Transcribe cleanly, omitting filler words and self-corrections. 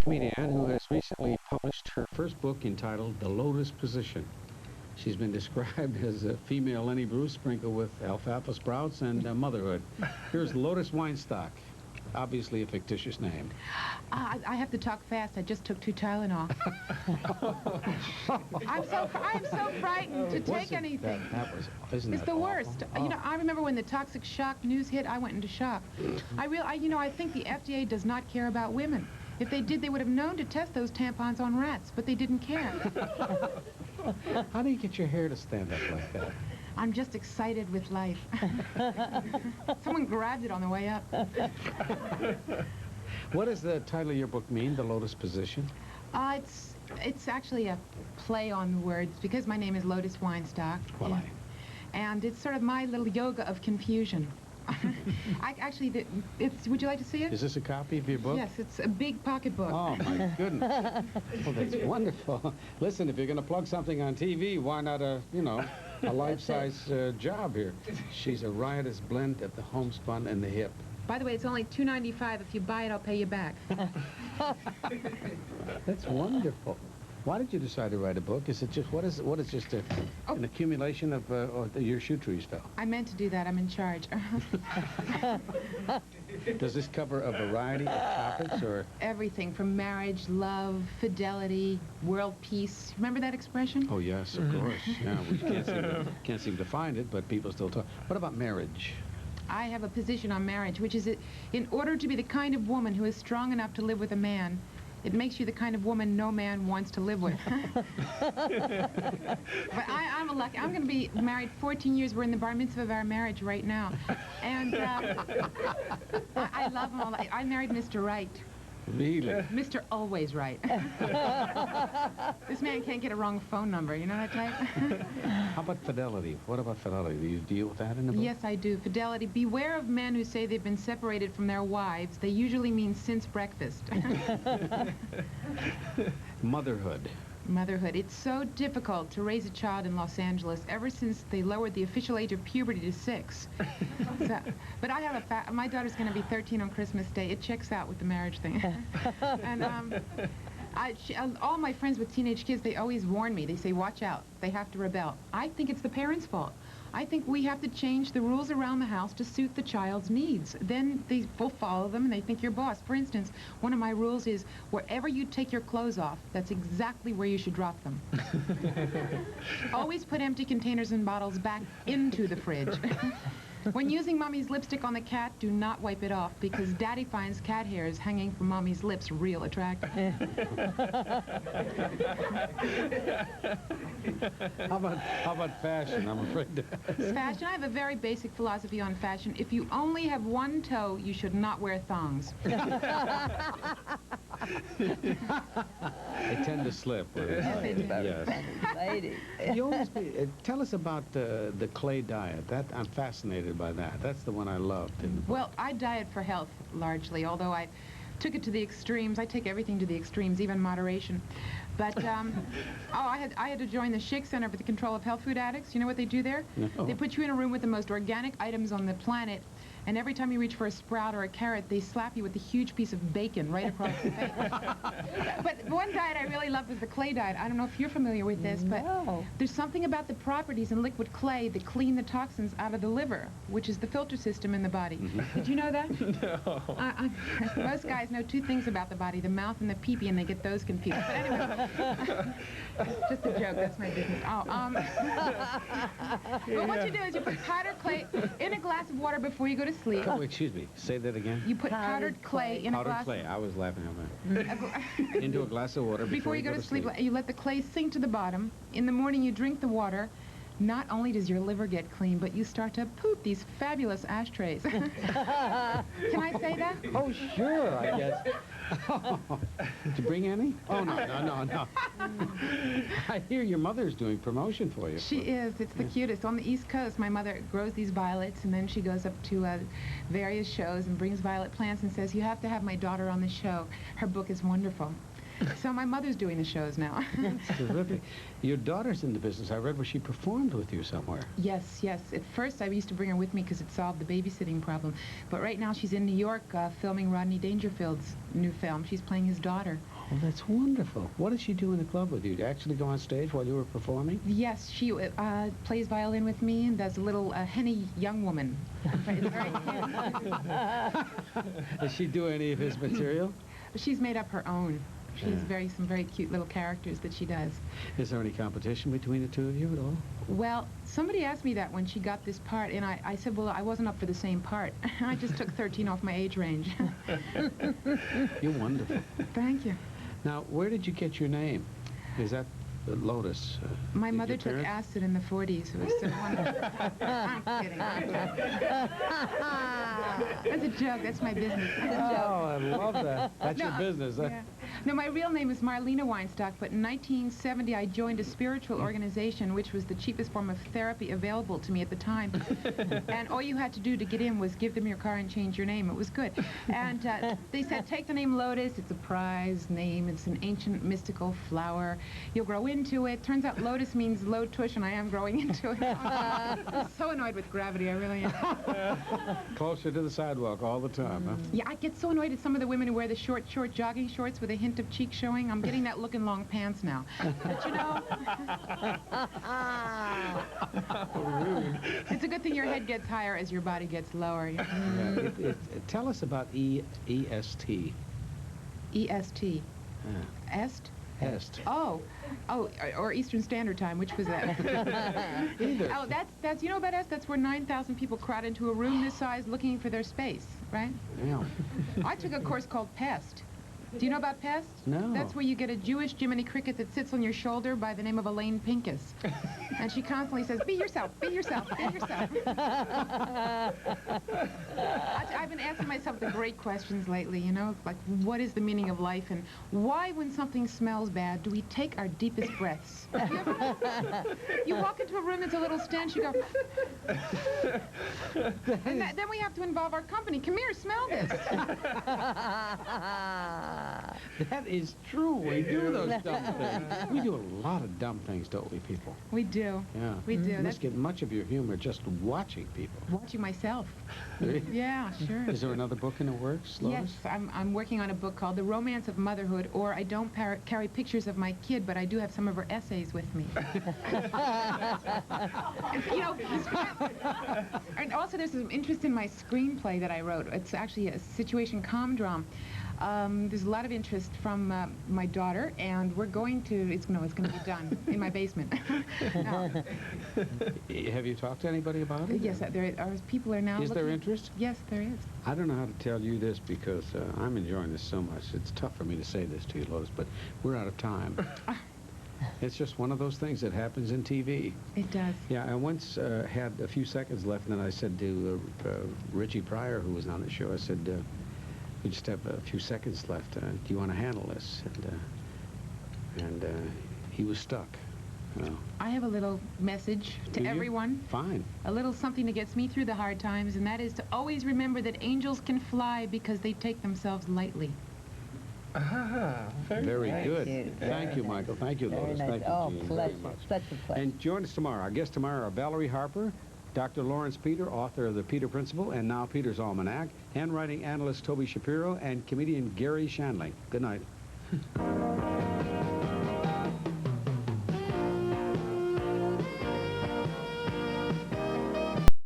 comedian who has recently published her first book entitled The Lotus Position. She's been described as a female Lenny Bruce sprinkled with alfalfa sprouts and motherhood. Here's Lotus Weinstock, obviously a fictitious name. I have to talk fast. I just took 2 Tylenol. I'm so frightened to take anything. Isn't it's that the awful? Worst. You know, I remember when the toxic shock news hit, I went into shock. I think the FDA does not care about women. If they did, they would have known to test those tampons on rats, but they didn't care. How do you get your hair to stand up like that? I'm just excited with life. Someone grabbed it on the way up. What does the title of your book mean, The Lotus Position? It's actually a play on words, because my name is Lotus Weinstock. Well, and it's sort of my little yoga of confusion. Would you like to see it? Is this a copy of your book? Yes, it's a big pocketbook. Oh, my goodness. Well, that's wonderful. Listen, if you're going to plug something on TV, why not a life-size job here? She's a riotous blend of the homespun and the hip. By the way, it's only $2.95. If you buy it, I'll pay you back. That's wonderful. Why did you decide to write a book? Is it just, what is just an accumulation of your shoe trees fell? I meant to do that. I'm in charge. Does this cover a variety of topics, or? Everything from marriage, love, fidelity, world peace. Remember that expression? Oh, yes, of course. Yeah, we can't seem to find it, but people still talk. What about marriage? I have a position on marriage, which is that in order to be the kind of woman who is strong enough to live with a man, it makes you the kind of woman no man wants to live with. But I'm lucky. I'm going to be married 14 years. We're in the bar mitzvah of our marriage right now. And I love him all. I married Mr. Right. Really? Mr. Always Right. This man can't get a wrong phone number. You know that type? How about fidelity? What about fidelity? Do you deal with that in the book? Yes, I do. Fidelity. Beware of men who say they've been separated from their wives. They usually mean since breakfast. Motherhood. Motherhood. It's so difficult to raise a child in Los Angeles ever since they lowered the official age of puberty to 6. But I have my daughter's going to be 13 on Christmas Day. It checks out with the marriage thing. And all my friends with teenage kids, they always warn me. They say, watch out. They have to rebel. I think it's the parents' fault. I think we have to change the rules around the house to suit the child's needs. Then they will follow them and they think you're boss. For instance, one of my rules is wherever you take your clothes off, that's exactly where you should drop them. Always put empty containers and bottles back into the fridge. When using Mommy's lipstick on the cat, do not wipe it off, because Daddy finds cat hairs hanging from Mommy's lips real attractive. How about fashion? I'm afraid. Fashion? I have a very basic philosophy on fashion. If you only have one toe, you should not wear thongs. They tend to slip. Yes, they do. Yes. Lady. You always tell us about the clay diet. I'm fascinated by that. That's the one I loved. Well, I diet for health, largely, although I took it to the extremes. I take everything to the extremes, even moderation. But, I had to join the Shake Center for the Control of Health Food Addicts. You know what they do there? No. They put you in a room with the most organic items on the planet, and every time you reach for a sprout or a carrot, they slap you with a huge piece of bacon right across the face. But one diet I really loved was the clay diet. I don't know if you're familiar with this, but there's something about the properties in liquid clay that clean the toxins out of the liver, which is the filter system in the body. Did you know that? No. Most guys know 2 things about the body, the mouth and the pee-pee, and they get those confused. But anyway, just a joke. That's my business. But what you do is you put powdered clay in a glass of water before you go to sleep. Oh, excuse me. Say that again. You put powdered clay in a glass. Powdered clay. I was laughing at that. Into a glass of water before you go to sleep. You let the clay sink to the bottom. In the morning, you drink the water. Not only does your liver get clean, but you start to poop these fabulous ashtrays. Can I say that? Oh, sure, I guess. Did you bring any? Oh, no. I hear your mother's doing promotion for you. She is. It's the cutest. On the East Coast, my mother grows these violets, and then she goes up to various shows and brings violet plants and says, you have to have my daughter on the show. Her book is wonderful. So my mother's doing the shows now. That's terrific. Your daughter's in the business. I read where she performed with you somewhere. Yes, yes. At first, I used to bring her with me because it solved the babysitting problem. But right now, she's in New York filming Rodney Dangerfield's new film. She's playing his daughter. Oh, that's wonderful. What did she do in the club with you? Did you actually go on stage while you were performing? Yes, she plays violin with me and does a little Henny young woman. It's very cute. Does she do any of his material? She's made up her own. She has some very cute little characters that she does. Is there any competition between the two of you at all? Well, somebody asked me that when she got this part, and I said, well, I wasn't up for the same part. I just took 13 off my age range. You're wonderful. Thank you. Now, where did you get your name? Is that Lotus? My mother took acid in the 40s. It was so wonderful. I'm kidding. That's a joke. That's my business. That's a joke. Oh, I love that. That's your business. Yeah. No, my real name is Marlena Weinstock, but in 1970 I joined a spiritual organization, which was the cheapest form of therapy available to me at the time. And all you had to do to get in was give them your car and change your name. It was good. And they said, take the name Lotus. It's a prize name. It's an ancient mystical flower. You'll grow into it. Turns out Lotus means low tush, and I am growing into it. I'm so annoyed with gravity. I really am. Closer to the sidewalk all the time, huh? Yeah, I get so annoyed at some of the women who wear the short jogging shorts with a hint of cheek showing. I'm getting that look in long pants now. But you know, it's a good thing your head gets higher as your body gets lower. Yeah, tell us about EST. EST. Est? Est. Oh, or Eastern Standard Time. Which was that? Either. Oh, that's you know about Est? That's where 9,000 people crowd into a room this size looking for their space, right? Yeah. I took a course called Pest. Do you know about Pest? No. That's where you get a Jewish Jiminy Cricket that sits on your shoulder by the name of Elaine Pincus. And she constantly says, be yourself, be yourself, be yourself. I've been asking myself the great questions lately, you know, like what is the meaning of life and why when something smells bad do we take our deepest breaths? You walk into a room that's a little stench, you go, and then we have to involve our company. Come here, smell this. That is true. We do those dumb things. We do a lot of dumb things, don't we, people? We do. Yeah. We do. You must get much of your humor just watching people. Watching myself. Yeah, sure. Is there another book in the works, Lotus? Yes, I'm working on a book called The Romance of Motherhood, or I don't carry pictures of my kid, but I do have some of her essays with me. You know, and also there's some interest in my screenplay that I wrote. It's actually a situation com-dram. There's a lot of interest from my daughter, and we're going to, it's going to be done in my basement. Have you talked to anybody about it? Yes, there are people are now Is there interest? Yes, there is. I don't know how to tell you this because I'm enjoying this so much. It's tough for me to say this to you, Lotus, but we're out of time. It's just one of those things that happens in TV. It does. Yeah, I once had a few seconds left, and then I said to Richie Pryor, who was on the show, I said, we just have a few seconds left. Do you want to handle this? And he was stuck. You know. I have a little message to everyone. Fine. A little something that gets me through the hard times, and that is to always remember that angels can fly because they take themselves lightly. Very nice. good. Thank you, Michael. Thank you, Lotus. Nice. Thank you, Oh, Jean, pleasure. very much. Such a pleasure. And join us tomorrow. Our guests tomorrow are Valerie Harper, Dr. Lawrence Peter, author of The Peter Principle and now Peter's Almanac, handwriting analyst Toby Shapiro, and comedian Gary Shandling. Good night.